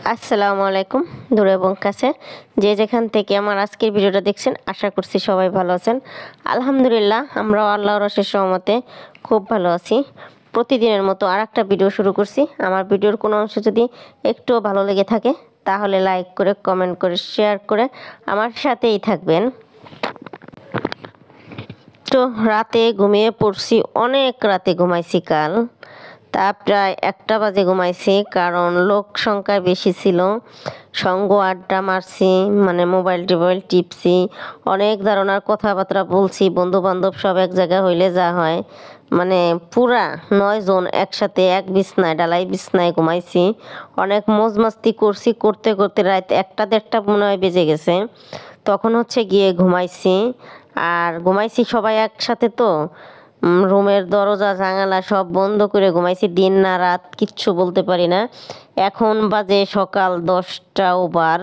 আসসালামু আলাইকুম। দূরে এবং কাছে যে যেখান থেকে আমার আজকের ভিডিওটা দেখছেন, আশা করছি সবাই ভালো আছেন। আলহামদুলিল্লাহ, আমরাও আল্লাহর অশেষ রহমতে খুব ভালো আছি। প্রতিদিনের মতো আর একটা ভিডিও শুরু করছি। আমার ভিডিওর কোনো অংশ যদি একটুও ভালো লেগে থাকে তাহলে লাইক করে, কমেন্ট করে, শেয়ার করে আমার সাথেই থাকবেন। তো রাতে ঘুমিয়ে পড়ছি, অনেক রাতে ঘুমাইছি কাল। তা প্রায় 1টা বাজে ঘুমাইছি, কারণ লোক সংখ্যা বেশি ছিল। সঙ্গ আড্ডা মারছি, মানে মোবাইল টোবাইল টিপছি, অনেক ধরনের কথাবার্তা বলছি। বন্ধু বান্ধব সব এক জায়গায় হইলে যা হয়, মানে পুরা 9 জন একসাথে এক বিছনায়, ডালাই বিছনায় ঘুমাইছি। অনেক মজ মাস্তি করছি, করতে করতে রাত 1টা 1:30 মনে হয় বেজে গেছে। তখন গিয়ে ঘুমাইছি। আর ঘুমাইছি সবাই একসাথে, তো রুমের দরজা জানালা সব বন্ধ করে ঘুমাইছি। দিন না রাত কিচ্ছু বলতে পারি না। এখন বাজে সকাল 10টা ওভার,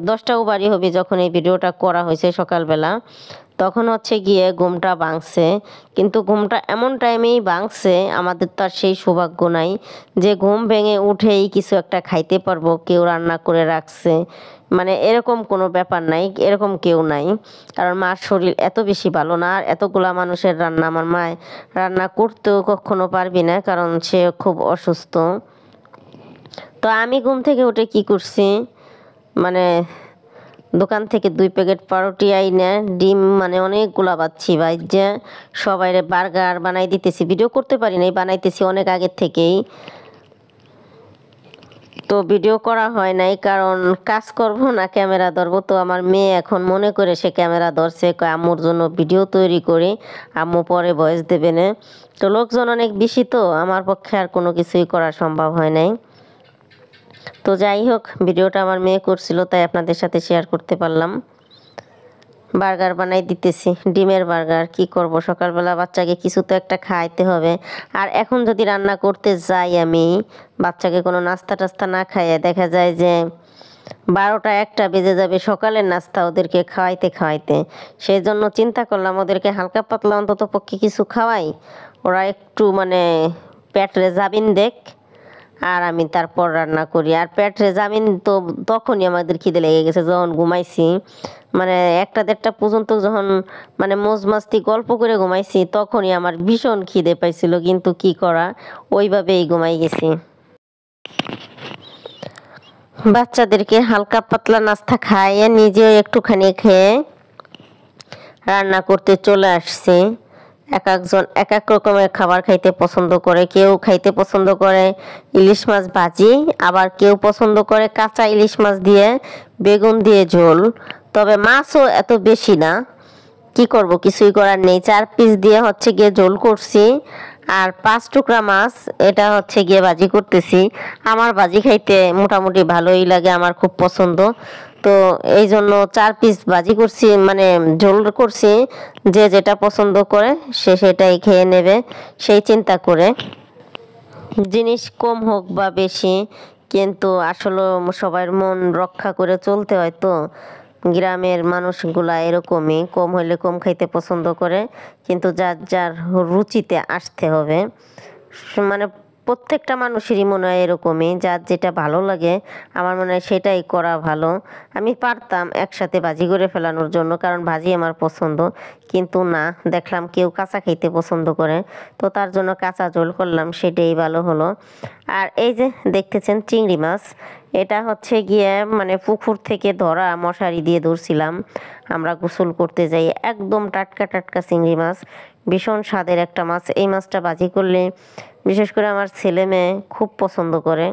10টা ওভারই হবে যখন এই ভিডিওটা করা হয়েছে সকালবেলা। তখন গিয়ে ঘুমটা ভাঙছে, কিন্তু ঘুমটা এমন টাইমেই ভাঙছে, আমাদের তো আর সেই সৌভাগ্য নাই যে ঘুম ভেঙে উঠেই কিছু একটা খাইতে পারবো, কেউ রান্না করে রাখছে, মানে এরকম কোনো ব্যাপার নাই, এরকম কেউ নাই। কারণ মার শরীর এত বেশি ভালো না, আর এতগুলা মানুষের রান্না আমার মায় রান্না করতেও কখনো পারবি না, কারণ সে খুব অসুস্থ। তো আমি ঘুম থেকে উঠে কি করছি, মানে দোকান থেকে 2 প্যাকেট পাউরুটি আইনা ডিম, মানে অনেকগুলা বাচ্ছি ভাইজা সবাইরে বার্গার বানাই দিতেছি। ভিডিও করতে পারি নাই, বানাইতেছি অনেক আগের থেকেই। তো ভিডিও করা হয় নাই, কারণ কাজ করব না ক্যামেরা ধরবো। তো আমার মেয়ে এখন মনে করে সে ক্যামেরা ধরছে, আম্মুর জন্য ভিডিও তৈরি করে আম্মু পরে ভয়েস দেবে না। তো লোকজন অনেক বেশি, তো আমার পক্ষে আর কোনো কিছুই করা সম্ভব হয় নাই। তো যাই হোক, ভিডিওটা আমার মেয়ে করছিল, তাই আপনাদের সাথে শেয়ার করতে পারলাম। বার্গার বানাই দিতেছি, ডিমের বার্গার। কি করব, সকালবেলা বাচ্চাকে কিছু তো একটা খাইতে হবে। আর এখন যদি রান্না করতে যাই আমি, বাচ্চাকে কোনো নাস্তা টাস্তা না খাইয়ে, দেখা যায় যে 12টা 1টা বেজে যাবে সকালের নাস্তা ওদেরকে খাওয়াইতে খাওয়াইতে। সেই জন্য চিন্তা করলাম ওদেরকে হালকা পাতলা অন্তত পক্ষে কিছু খাওয়াই, ওরা একটু মানে পেট রেজাবিন দেখ, আর আমি তারপর রান্না করি। আর পেট রেজামিন তো তখনই আমাদের খিদে লেগে গেছে, যখন ঘুমাইছি, মানে 1টা 1:30 পর্যন্ত যখন মানে মজ মাস্তি গল্প করে ঘুমাইছি, তখনই আমার ভীষণ খিদে পাইছিল, কিন্তু কি করা, ওইভাবেই ঘুমাই গেছি। বাচ্চাদেরকে হালকা পাতলা নাস্তা খাইয়ে নিজেও একটুখানি খেয়ে রান্না করতে চলে আসছি। এক একজন এক এক রকমের খাবার খাইতে পছন্দ করে। কেউ খাইতে পছন্দ করে ইলিশ মাছ ভাজি, আবার কেউ পছন্দ করে কাঁচা ইলিশ মাছ দিয়ে বেগুন দিয়ে ঝোল। তবে মাছও এত বেশি না, কি করব, কিছুই করার নেই। 4 পিস দিয়ে গিয়ে ঝোল করছি, আর 5 টুকরা মাছ এটা গিয়ে ভাজি করতেছি। আমার ভাজি খাইতে মোটামুটি ভালোই লাগে, আমার খুব পছন্দ। তো এই জন্য 4 পিস ভাজি করছি, মানে ঝোল করছি। যে যেটা পছন্দ করে সে সেটাই খেয়ে নেবে, সেই চিন্তা করে। জিনিস কম হোক বা বেশি, কিন্তু আসলে সবার মন রক্ষা করে চলতে হয়। তো গ্রামের মানুষগুলা এরকমই, কম হইলে কম খাইতে পছন্দ করে, কিন্তু যার যার রুচিতে আসতে হবে। মানে প্রত্যেকটা মানুষেরই মনে হয় এরকমই, যার যেটা ভালো লাগে আমার মনে হয় সেটাই করা ভালো। আমি পারতাম একসাথে ভাজি করে ফেলানোর জন্য, কারণ ভাজি আমার পছন্দ, কিন্তু না, দেখলাম কেউ কাঁচা খাইতে পছন্দ করে, তো তার জন্য কাঁচা ঝোল করলাম, সেটাই ভালো হলো। আর এই যে দেখতেছেন চিংড়ি মাছ, এটা গিয়ে মানে পুকুর থেকে ধরা, মশারি দিয়ে ধরছিলাম। আমরা গোসল করতে যাই, একদম টাটকা টাটকা চিংড়ি মাছ, ভীষণ স্বাদের একটা মাছ। এই মাছটা ভাজি করলে বিশেষ করে আমার ছেলে মেয়ে খুব পছন্দ করে।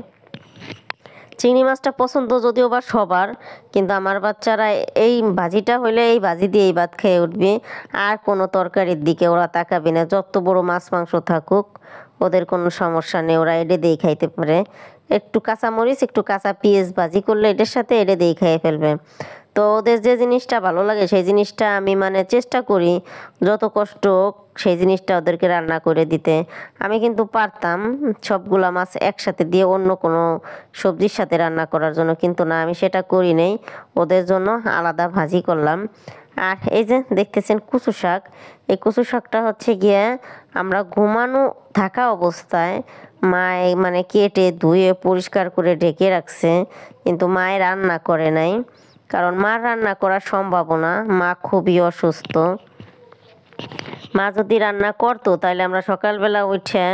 চিংড়ি মাছটা পছন্দ যদিও বা সবার, কিন্তু আমার বাচ্চারা এই ভাজিটা হইলে এই ভাজি দিয়েই ভাত খেয়ে উঠবে, আর কোনো তরকারির দিকে ওরা তাকাবে না। যত বড় মাছ মাংস থাকুক ওদের কোনো সমস্যা নেই, ওরা এটা দিয়েই খাইতে পারে। একটু কাঁচা মরিচ, একটু কাঁচা পেঁয়াজ ভাজি করলে এটার সাথে এটা দিয়েই খেয়ে ফেলবে। তো ওদের যে জিনিসটা ভালো লাগে সেই জিনিসটা আমি মানে চেষ্টা করি যত কষ্ট হোক সেই জিনিসটা ওদেরকে রান্না করে দিতে। আমি কিন্তু পারতাম সবগুলা মাছ একসাথে দিয়ে অন্য কোনো সবজির সাথে রান্না করার জন্য, কিন্তু না, আমি সেটা করি নাই, ওদের জন্য আলাদা ভাজি করলাম। আর এই যে দেখতেছেন কচু শাক, এই কচু শাকটা গিয়ে আমরা ঘুমানো থাকা অবস্থায় মায় মানে কেটে ধুয়ে পরিষ্কার করে ঢেকে রাখছে, কিন্তু মায় রান্না করে নাই, কারণ মার রান্না করা সম্ভব না, মা খুবই অসুস্থ। মা যদি রান্না করতো তাহলে আমরা সকালবেলা উঠে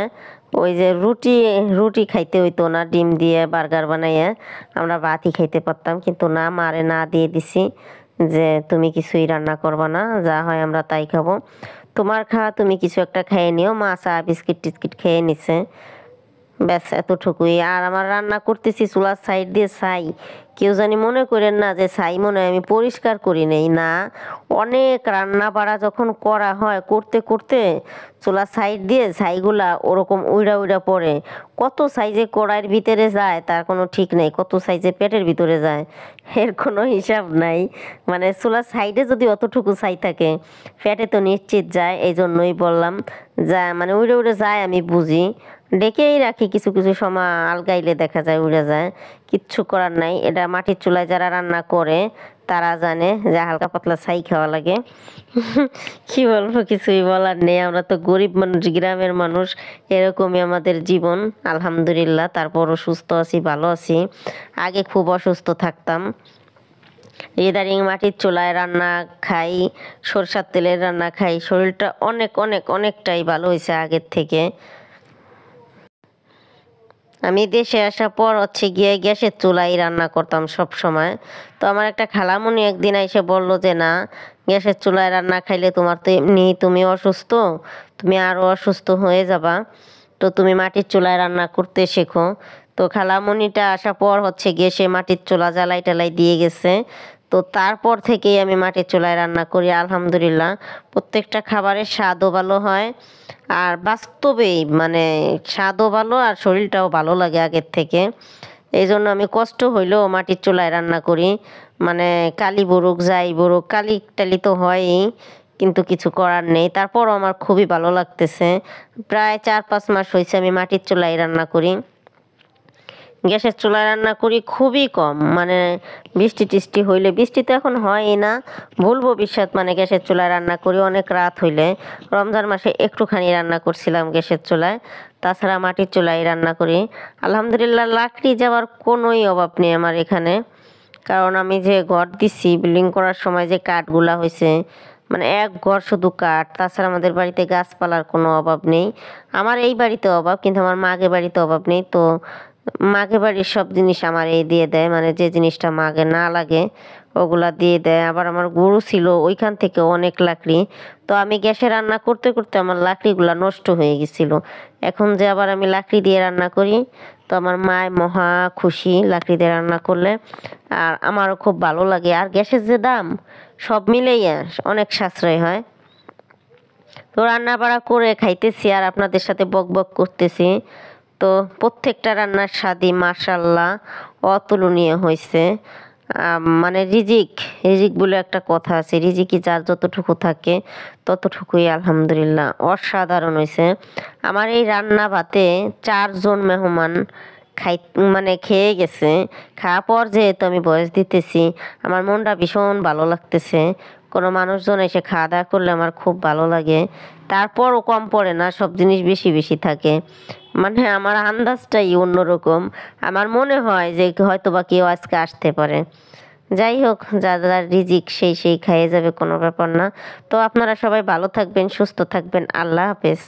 ওই যে রুটি রুটি খাইতে হইতো না, ডিম দিয়ে বার্গার বানাইয়া আমরা ভাতই খাইতে পারতাম, কিন্তু না, মারে না দিয়ে দিছি যে তুমি কিছুই রান্না করবা না, যা হয় আমরা তাই খাবো, তোমার খাওয়া তুমি কিছু একটা খেয়ে নিও। মা চা বিস্কিট টিস্কিট খেয়ে নিছে, ব্যাস এতটুকুই। আর আমার রান্না করতেছি চুলার সাইড দিয়ে ছাই, কেউ জানি মনে করেন না যে ছাই মনে হয় আমি পরিষ্কার করি নেই, না, অনেক রান্না বাড়া যখন করা হয় করতে করতে চুলার সাইড দিয়ে ছাইগুলা ওরকম উইড়া উইড়া পড়ে, কত সাইজে কড়াইয়ের ভিতরে যায় তার কোনো ঠিক নেই, কত সাইজে পেটের ভিতরে যায় এর কোনো হিসাব নাই। মানে চুলার সাইডে যদি অতটুকু ছাই থাকে পেটে তো নিশ্চিত যায়, এই জন্যই বললাম যা মানে উড়ে উড়ে যায় আমি বুঝি, ডেকেই রাখি, কিছু কিছু সময় আলগাইলে দেখা যায় উড়ে যায়, কিচ্ছু করার নাই। এটা মাটির চুলায় যারা রান্না করে তারা জানে যে হালকা পাতলা ছাই খাওয়া লাগে। কি বলবো, কিছুই বলার নেই, আমরা তো গরিব মানুষ, গ্রামের মানুষ, এরকমই আমাদের জীবন। আলহামদুলিল্লাহ তারপরও সুস্থ আছি, ভালো আছি। আগে খুব অসুস্থ থাকতাম, ইদারিং মাটির চুলায় রান্না খাই, সরষার তেলের রান্না খাই, শরীরটা অনেক অনেক অনেকটাই ভালো হয়েছে আগের থেকে। আমি দেশে আসার পর গিয়ে গ্যাসের চুলাই রান্না করতাম সব সময়। তো আমার একটা খালামণি একদিন এসে বলল যে না, গ্যাসের চুলায় রান্না খাইলে তোমার তো এমনি তুমি অসুস্থ, তুমি আরও অসুস্থ হয়ে যাবা, তো তুমি মাটির চুলায় রান্না করতে শেখো। তো খালামণিটা আসার পর গিয়ে সে মাটির চুলা জ্বালাই টালাই দিয়ে গেছে। তো তারপর থেকেই আমি মাটির চুলায় রান্না করি, আলহামদুলিল্লাহ প্রত্যেকটা খাবারের স্বাদও ভালো হয়, আর বাস্তবেই মানে স্বাদও ভালো আর শরীরটাও ভালো লাগে আগের থেকে। এই জন্য আমি কষ্ট হইলেও মাটির চুলায় রান্না করি, মানে কালি বরুক যাই বরুক, কালি টালি তো হয়ই, কিন্তু কিছু করার নেই, তারপরও আমার খুবই ভালো লাগতেছে। প্রায় 4-5 মাস হয়েছে আমি মাটির চুলায় রান্না করি, গ্যাসের চুলায় রান্না করি খুবই কম। মানে বৃষ্টি টিষ্টি হইলে, বৃষ্টি তো এখন হয়ই না, ভুল ভবিষ্যৎ, মানে গ্যাসের চুলায় রান্না করি অনেক রাত হইলে। রমজান মাসে একটুখানি রান্না করছিলাম গ্যাসের চুলায়, তাছাড়া মাটির চুলায় রান্না করি। আলহামদুলিল্লাহ লাকড়ি যাওয়ার কোনোই অভাব নেই আমার এখানে, কারণ আমি যে ঘর দিচ্ছি বিল্ডিং করার সময় যে কাঠগুলা হয়েছে, মানে এক ঘর শুধু কাঠ, তাছাড়া আমাদের বাড়িতে গাছপালার কোনো অভাব নেই। আমার এই বাড়িতে অভাব, কিন্তু আমার মাকে বাড়িতে অভাব নেই। তো মাকে বাড়ির সব জিনিস আমার এই দিয়ে দেয়, মানে যে জিনিসটা মাকে না লাগে ওগুলা দিয়ে দেয়। আবার আমার গরু ছিল, ওইখান থেকে অনেক লাকড়ি, তো আমি গ্যাসে রান্না করতে করতে আমার লাকড়িগুলা নষ্ট হয়ে গেছিলো। এখন যে আবার আমি লাকড়ি দিয়ে রান্না করি, তো আমার মায় মহা খুশি লাকড়ি দিয়ে রান্না করলে, আর আমারও খুব ভালো লাগে। আর গ্যাসের যে দাম, সব মিলেই অনেক সাশ্রয় হয়। তো রান্না বাড়া করে খাইতেছি আর আপনাদের সাথে বক বক করতেছি। তো প্রত্যেকটা রান্নার স্বাদই মাশাল্লাহ অতুলনীয় হয়েছে। মানে রিজিক রিজিক বলে একটা কথা আছে, রিজিকই যার যতটুকু থাকে ততটুকুই আলহামদুলিল্লাহ অসাধারণ হয়েছে। আমার এই রান্না ভাতে 4 জন মেহমান খাই মানে খেয়ে গেছে। খাওয়ার পর যেহেতু আমি বয়স দিতেছি, আমার মনটা ভীষণ ভালো লাগতেছে। কোনো মানুষজন এসে খাওয়া দাওয়া করলে আমার খুব ভালো লাগে, তারপরও কম পড়ে না, সব জিনিস বেশি বেশি থাকে। মানে আমার আন্দাজটাই অন্যরকম, আমার মনে হয় যে হয়তো বা কেউ আজকে আসতে পারে। যাই হোক, যা যার রিজিক সেই সেই খাইয়ে যাবে, কোনো ব্যাপার না। তো আপনারা সবাই ভালো থাকবেন, সুস্থ থাকবেন, আল্লাহ হাফেজ।